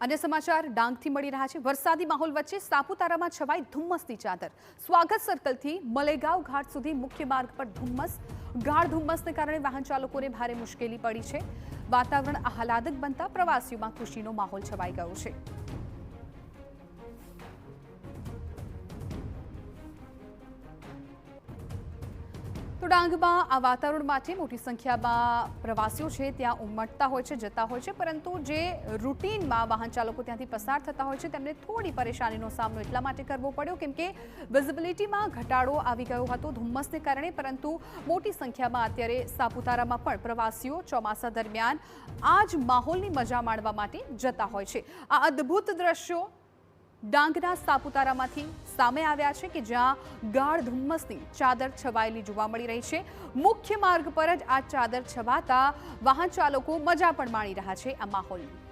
अन्य समाचार डांगथी मળી રહ્યા છે। વરસાદી માહોલ વચ્ચે સાપુતારામાં છવાઈ ધુમ્મસની ચાદર। સ્વાગત સર્કલથી મલેગાંવ ઘાટ સુધી મુખ્ય માર્ગ પર ધુમ્મસ। ગાઢ ધુમ્મસને કારણે વાહન ચાલકોને ભારે મુશ્કેલી પડી છે। વાતાવરણ આહલાદક બનતા પ્રવાસીઓમાં ખુશીનો માહોલ છવાઈ ગયો છે। तो डांगમાં આ વાતાવરણ માટે મોટી સંખ્યામાં પ્રવાસીઓ છે ત્યાં ઉમટતા હોય છે, જતા હોય છે, પરંતુ જે રૂટીનમાં વાહન ચાલકો ત્યાંથી પસાર થતા હોય છે તેમને થોડી પરેશાનીનો સામનો એટલા માટે કરવો પડ્યો કેમ કે વિઝિબિલિટીમાં ઘટાડો આવી ગયો હતો ધુમ્મસને કારણે। પરંતુ મોટી સંખ્યામાં અત્યારે સાપુતારામાં પણ પ્રવાસીઓ ચોમાસા દરમિયાન આ જ માહોલની મજા માણવા માટે જતા હોય છે। આ અદ્ભુત દ્રશ્યો डांगना सापुतारामांथी सामे आव्या छे के ज्यां गाढ़ धुम्मसनी चादर छवायेली जोवा मळी रही छे। मुख्य मार्ग पर ज आ चादर छवाता वाहन चालको मजा पण माणी रह्या छे आ माहोलनी।